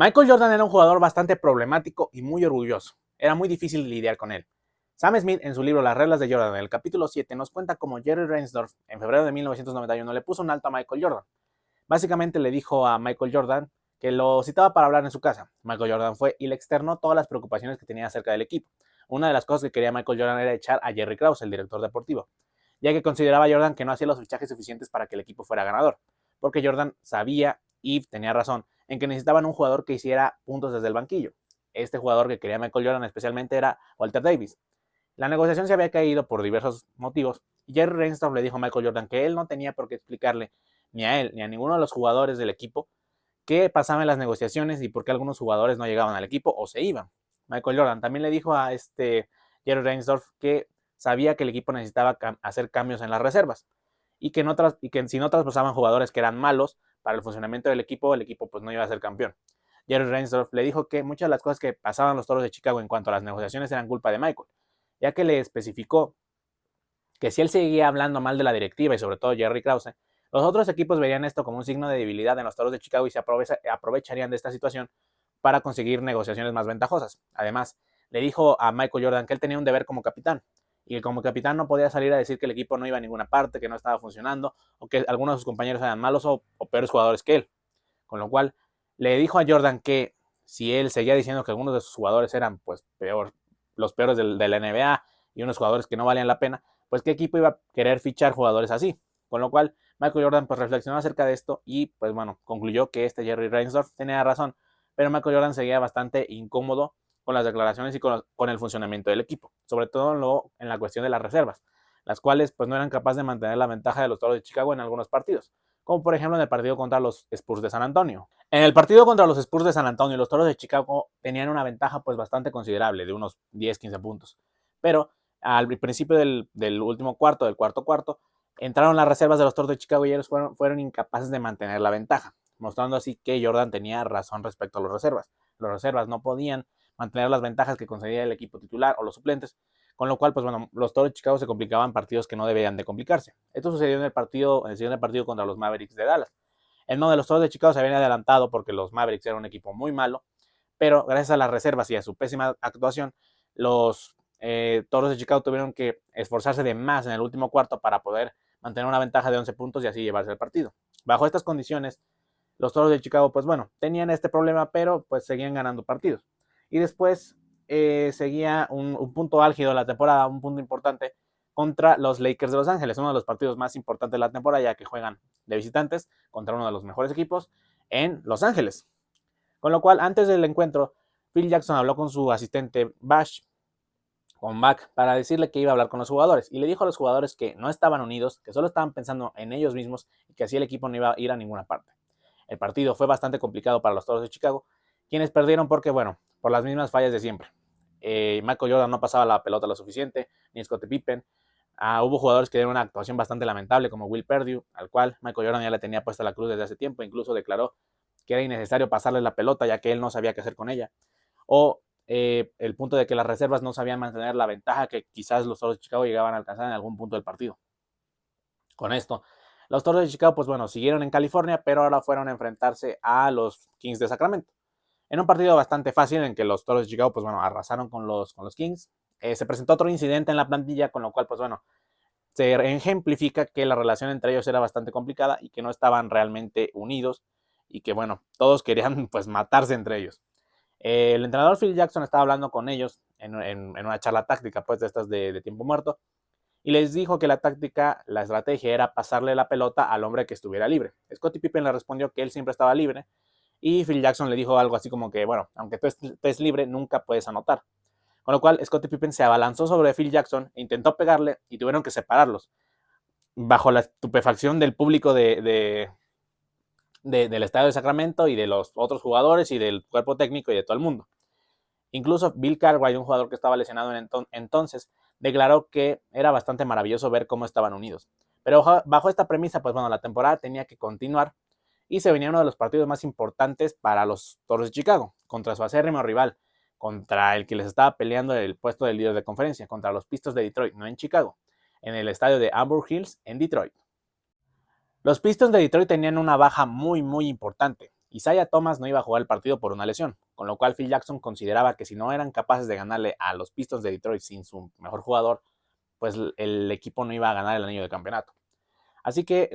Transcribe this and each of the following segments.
Michael Jordan era un jugador bastante problemático y muy orgulloso. Era muy difícil lidiar con él. Sam Smith, en su libro Las reglas de Jordan, en el capítulo 7, nos cuenta cómo Jerry Reinsdorf, en febrero de 1991, le puso un alto a Michael Jordan. Básicamente le dijo a Michael Jordan que lo citaba para hablar en su casa. Michael Jordan fue y le externó todas las preocupaciones que tenía acerca del equipo. Una de las cosas que quería Michael Jordan era echar a Jerry Krause, el director deportivo, ya que consideraba Jordan que no hacía los fichajes suficientes para que el equipo fuera ganador, porque Jordan sabía y tenía razón en que necesitaban un jugador que hiciera puntos desde el banquillo. Este jugador que quería Michael Jordan especialmente era Walter Davis. La negociación se había caído por diversos motivos y Jerry Reinsdorf le dijo a Michael Jordan que él no tenía por qué explicarle ni a él ni a ninguno de los jugadores del equipo qué pasaba en las negociaciones y por qué algunos jugadores no llegaban al equipo o se iban. Michael Jordan también le dijo a Jerry Reinsdorf que sabía que el equipo necesitaba hacer cambios en las reservas y que si no traspasaban jugadores que eran malos para el funcionamiento del equipo, el equipo pues no iba a ser campeón. Jerry Reinsdorf le dijo que muchas de las cosas que pasaban los Toros de Chicago en cuanto a las negociaciones eran culpa de Michael, ya que le especificó que si él seguía hablando mal de la directiva y sobre todo Jerry Krause, los otros equipos verían esto como un signo de debilidad en los Toros de Chicago y se aprovecharían de esta situación para conseguir negociaciones más ventajosas. Además, le dijo a Michael Jordan que él tenía un deber como capitán y que como capitán no podía salir a decir que el equipo no iba a ninguna parte, que no estaba funcionando o que algunos de sus compañeros eran malos o peores jugadores que él. Con lo cual, le dijo a Jordan que si él seguía diciendo que algunos de sus jugadores eran pues los peores de la NBA y unos jugadores que no valían la pena, pues qué equipo iba a querer fichar jugadores así. Con lo cual, Michael Jordan pues reflexionó acerca de esto y pues bueno, concluyó que Jerry Reinsdorf tenía razón, pero Michael Jordan seguía bastante incómodo con las declaraciones y con el funcionamiento del equipo, sobre todo en la cuestión de las reservas, las cuales pues no eran capaces de mantener la ventaja de los Toros de Chicago en algunos partidos, como por ejemplo en el partido contra los Spurs de San Antonio. En el partido contra los Spurs de San Antonio, los Toros de Chicago tenían una ventaja pues bastante considerable, de unos 10-15 puntos, pero al principio del último cuarto, del cuarto cuarto, entraron las reservas de los Toros de Chicago y ellos fueron incapaces de mantener la ventaja, mostrando así que Jordan tenía razón respecto a los reservas. Los reservas no podían mantener las ventajas que conseguía el equipo titular o los suplentes, con lo cual, pues bueno, los Toros de Chicago se complicaban partidos que no debían de complicarse. Esto sucedió en el siguiente partido contra los Mavericks de Dallas, en donde los Toros de Chicago se habían adelantado porque los Mavericks eran un equipo muy malo, pero gracias a las reservas y a su pésima actuación, los Toros de Chicago tuvieron que esforzarse de más en el último cuarto para poder mantener una ventaja de 11 puntos y así llevarse el partido. Bajo estas condiciones, los Toros de Chicago, pues bueno, tenían este problema, pero pues seguían ganando partidos. Y después seguía un punto álgido de la temporada, un punto importante contra los Lakers de Los Ángeles, uno de los partidos más importantes de la temporada, ya que juegan de visitantes contra uno de los mejores equipos en Los Ángeles. Con lo cual, antes del encuentro, Phil Jackson habló con su asistente con Bach, para decirle que iba a hablar con los jugadores. Y le dijo a los jugadores que no estaban unidos, que solo estaban pensando en ellos mismos y que así el equipo no iba a ir a ninguna parte. El partido fue bastante complicado para los Toros de Chicago, quienes perdieron porque, bueno, por las mismas fallas de siempre. Michael Jordan no pasaba la pelota lo suficiente, ni Scottie Pippen. Hubo jugadores que dieron una actuación bastante lamentable, como Will Perdue, al cual Michael Jordan ya le tenía puesta la cruz desde hace tiempo, incluso declaró que era innecesario pasarle la pelota ya que él no sabía qué hacer con ella. O el punto de que las reservas no sabían mantener la ventaja que quizás los Toros de Chicago llegaban a alcanzar en algún punto del partido. Con esto, los Toros de Chicago, pues bueno, siguieron en California, pero ahora fueron a enfrentarse a los Kings de Sacramento. En un partido bastante fácil en que los Toros de Chicago, pues bueno, arrasaron con los Kings. Se presentó otro incidente en la plantilla, con lo cual, pues bueno, se ejemplifica que la relación entre ellos era bastante complicada y que no estaban realmente unidos y que, bueno, todos querían pues matarse entre ellos. El entrenador Phil Jackson estaba hablando con ellos en una charla táctica, pues de estas de tiempo muerto, y les dijo que la táctica, la estrategia era pasarle la pelota al hombre que estuviera libre. Scottie Pippen le respondió que él siempre estaba libre y Phil Jackson le dijo algo así como que, bueno, aunque tú estés libre, nunca puedes anotar. Con lo cual, Scottie Pippen se abalanzó sobre Phil Jackson e intentó pegarle y tuvieron que separarlos bajo la estupefacción del público del estadio de Sacramento y de los otros jugadores y del cuerpo técnico y de todo el mundo. Incluso Bill Cartwright, un jugador que estaba lesionado entonces, declaró que era bastante maravilloso ver cómo estaban unidos. Pero bajo esta premisa, pues bueno, la temporada tenía que continuar y se venía uno de los partidos más importantes para los Toros de Chicago, contra su acérrimo rival, contra el que les estaba peleando el puesto del líder de conferencia, contra los Pistons de Detroit, no en Chicago, en el estadio de Auburn Hills en Detroit. Los Pistons de Detroit tenían una baja muy, muy importante. Isaiah Thomas no iba a jugar el partido por una lesión, con lo cual Phil Jackson consideraba que si no eran capaces de ganarle a los Pistons de Detroit sin su mejor jugador, pues el equipo no iba a ganar el anillo de campeonato. Así que,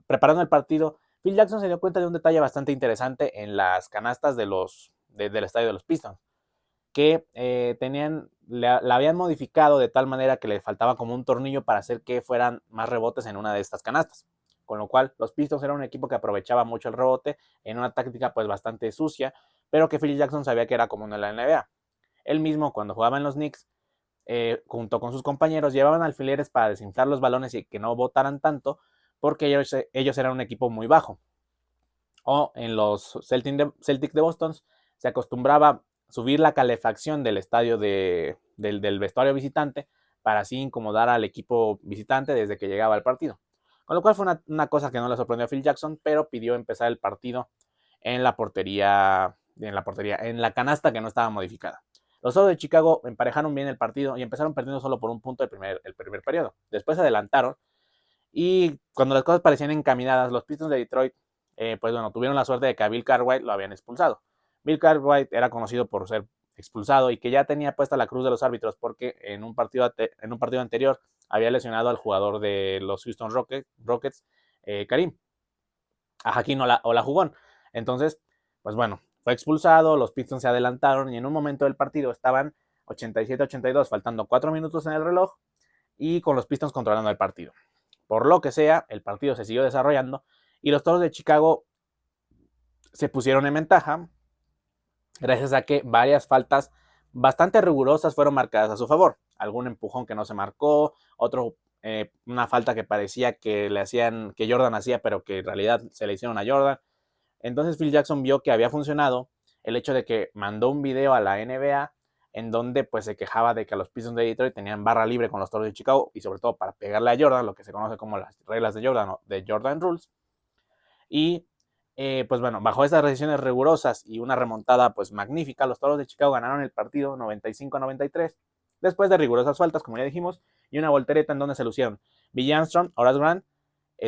preparando el partido, Phil Jackson se dio cuenta de un detalle bastante interesante en las canastas del estadio de los Pistons, que la habían modificado de tal manera que le faltaba como un tornillo para hacer que fueran más rebotes en una de estas canastas. Con lo cual, los Pistons eran un equipo que aprovechaba mucho el rebote en una táctica pues bastante sucia, pero que Phil Jackson sabía que era común en la NBA. Él mismo, cuando jugaba en los Knicks, junto con sus compañeros, llevaban alfileres para desinflar los balones y que no botaran tanto, porque ellos eran un equipo muy bajo. O en los Celtics de Boston se acostumbraba subir la calefacción del estadio del vestuario visitante para así incomodar al equipo visitante desde que llegaba al partido. Con lo cual fue una cosa que no le sorprendió a Phil Jackson, pero pidió empezar el partido en la canasta que no estaba modificada. Los Osos de Chicago emparejaron bien el partido y empezaron perdiendo solo por un punto el primer periodo. Después se adelantaron y cuando las cosas parecían encaminadas, los Pistons de Detroit, pues bueno, tuvieron la suerte de que a Bill Cartwright lo habían expulsado. Bill Cartwright era conocido por ser expulsado y que ya tenía puesta la cruz de los árbitros porque en un partido anterior había lesionado al jugador de los Houston Rockets, Karim. A Hakeem Olajuwon. Entonces, pues bueno, fue expulsado, los Pistons se adelantaron y en un momento del partido estaban 87-82, faltando 4 minutos en el reloj y con los Pistons controlando el partido. Por lo que sea, el partido se siguió desarrollando y los Toros de Chicago se pusieron en ventaja gracias a que varias faltas bastante rigurosas fueron marcadas a su favor. Algún empujón que no se marcó, una falta que parecía que Jordan hacía, pero que en realidad se le hicieron a Jordan. Entonces Phil Jackson vio que había funcionado el hecho de que mandó un video a la NBA en donde pues se quejaba de que los Pistons de Detroit tenían barra libre con los Toros de Chicago y sobre todo para pegarle a Jordan, lo que se conoce como las reglas de Jordan o de Jordan Rules. Y pues bueno, bajo esas decisiones rigurosas y una remontada pues magnífica, los Toros de Chicago ganaron el partido 95-93 después de rigurosas faltas, como ya dijimos, y una voltereta en donde se lucieron Bill Armstrong, Horace Grant,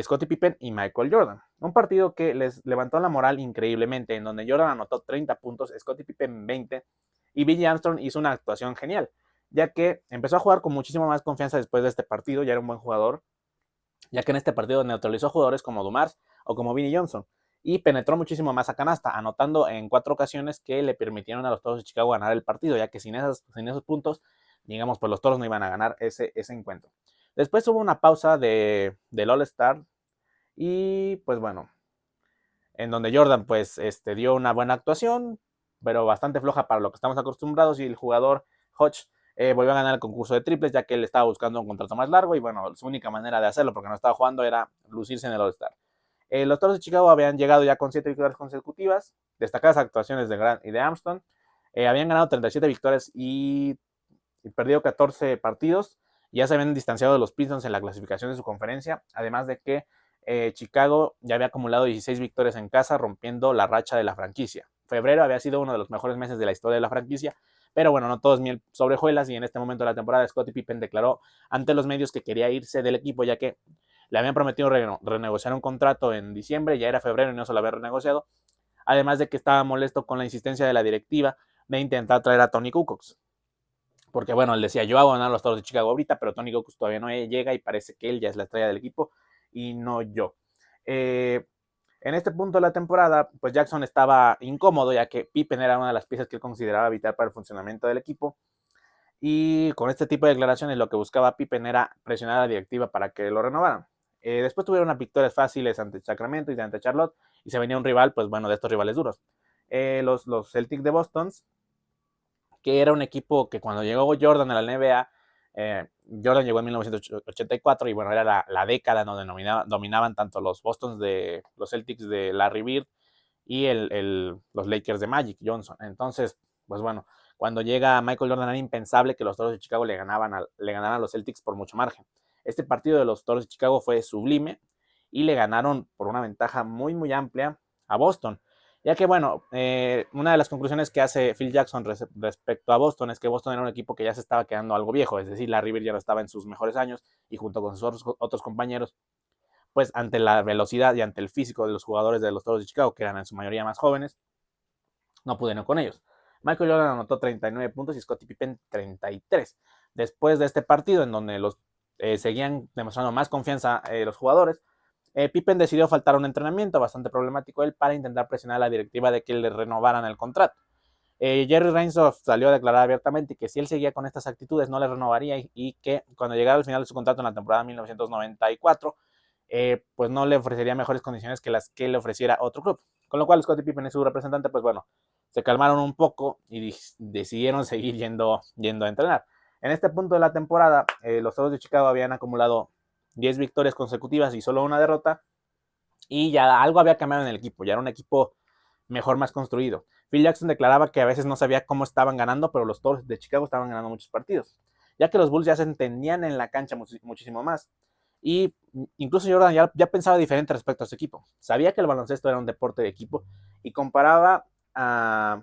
Scottie Pippen y Michael Jordan. Un partido que les levantó la moral increíblemente, en donde Jordan anotó 30 puntos, Scottie Pippen 20 y Bill Armstrong hizo una actuación genial, ya que empezó a jugar con muchísima más confianza después de este partido, ya era un buen jugador, ya que en este partido neutralizó a jugadores como Dumars o como Vinnie Johnson y penetró muchísimo más a canasta, anotando en 4 ocasiones que le permitieron a los Toros de Chicago ganar el partido, ya que sin esos puntos, digamos, pues los Toros no iban a ganar ese encuentro. Después hubo una pausa del All-Star y pues bueno, en donde Jordan pues dio una buena actuación, pero bastante floja para lo que estamos acostumbrados y el jugador Hodge volvió a ganar el concurso de triples ya que él estaba buscando un contrato más largo y bueno, su única manera de hacerlo porque no estaba jugando era lucirse en el All-Star. Los Toros de Chicago habían llegado ya con 7 victorias consecutivas, destacadas actuaciones de Grant y de Armstrong, habían ganado 37 victorias y perdido 14 partidos, ya se habían distanciado de los Pistons en la clasificación de su conferencia, además de que Chicago ya había acumulado 16 victorias en casa, rompiendo la racha de la franquicia. Febrero había sido uno de los mejores meses de la historia de la franquicia, pero bueno, no todo es miel sobre hojuelas y en este momento de la temporada Scottie Pippen declaró ante los medios que quería irse del equipo ya que le habían prometido renegociar un contrato en diciembre, ya era febrero y no se lo había renegociado, además de que estaba molesto con la insistencia de la directiva de intentar traer a Tony Kukoc. Porque bueno, él decía, yo hago ganar a los Toros de Chicago ahorita, pero Tony Kukoc todavía no llega y parece que él ya es la estrella del equipo y no yo. En este punto de la temporada, pues Jackson estaba incómodo, ya que Pippen era una de las piezas que él consideraba vital para el funcionamiento del equipo. Y con este tipo de declaraciones, lo que buscaba Pippen era presionar a la directiva para que lo renovaran. Después tuvieron unas victorias fáciles ante Sacramento y ante Charlotte, y se venía un rival, pues bueno, de estos rivales duros. Los Celtics de Boston, que era un equipo que cuando llegó Jordan a la NBA, Jordan llegó en 1984 y bueno, era la década donde dominaban tanto los los Celtics de Larry Bird y los Lakers de Magic Johnson. Entonces, pues bueno, cuando llega Michael Jordan era impensable que los Toros de Chicago le ganaran a los Celtics por mucho margen. Este partido de los Toros de Chicago fue sublime y le ganaron por una ventaja muy, muy amplia a Boston. Ya que, bueno, una de las conclusiones que hace Phil Jackson respecto a Boston es que Boston era un equipo que ya se estaba quedando algo viejo, es decir, Larry Bird ya no estaba en sus mejores años y junto con sus otros compañeros, pues ante la velocidad y ante el físico de los jugadores de los Toros de Chicago, que eran en su mayoría más jóvenes, no pudieron con ellos. Michael Jordan anotó 39 puntos y Scottie Pippen 33. Después de este partido, en donde los seguían demostrando más confianza los jugadores, Pippen decidió faltar a un entrenamiento bastante problemático él para intentar presionar a la directiva de que le renovaran el contrato. Jerry Reinsdorf salió a declarar abiertamente que si él seguía con estas actitudes no le renovaría y que cuando llegara al final de su contrato en la temporada 1994, pues no le ofrecería mejores condiciones que las que le ofreciera otro club. Con lo cual Scottie Pippen y su representante, pues bueno, se calmaron un poco y decidieron seguir yendo a entrenar. En este punto de la temporada, los Toros de Chicago habían acumulado 10 victorias consecutivas y solo una derrota, y ya algo había cambiado en el equipo, ya era un equipo mejor, más construido. Phil Jackson declaraba que a veces no sabía cómo estaban ganando, pero los Toros de Chicago estaban ganando muchos partidos, ya que los Bulls ya se entendían en la cancha muchísimo más. Y incluso Jordan ya pensaba diferente respecto a su equipo. Sabía que el baloncesto era un deporte de equipo y comparaba a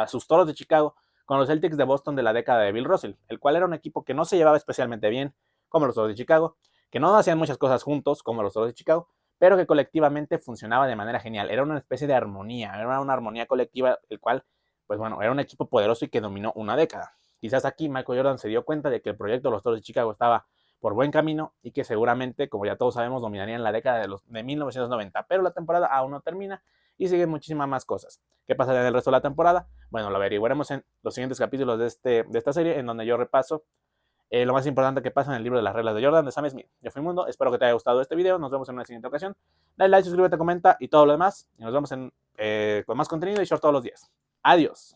sus Toros de Chicago con los Celtics de Boston de la década de Bill Russell, el cual era un equipo que no se llevaba especialmente bien, como los Toros de Chicago, que no hacían muchas cosas juntos, como los Toros de Chicago, pero que colectivamente funcionaba de manera genial. Era una especie de armonía, era una armonía colectiva, el cual, pues bueno, era un equipo poderoso y que dominó una década. Quizás aquí Michael Jordan se dio cuenta de que el proyecto de los Toros de Chicago estaba por buen camino y que seguramente, como ya todos sabemos, dominarían la década de 1990, pero la temporada aún no termina y siguen muchísimas más cosas. ¿Qué pasa en el resto de la temporada? Bueno, lo averiguaremos en los siguientes capítulos de esta serie, en donde yo repaso lo más importante que pasa en el libro de las reglas de Jordan de Sam Smith. Yo fui Mundo, espero que te haya gustado este video, nos vemos en una siguiente ocasión. Dale like, suscríbete, comenta y todo lo demás. Y nos vemos con más contenido y short todos los días. Adiós.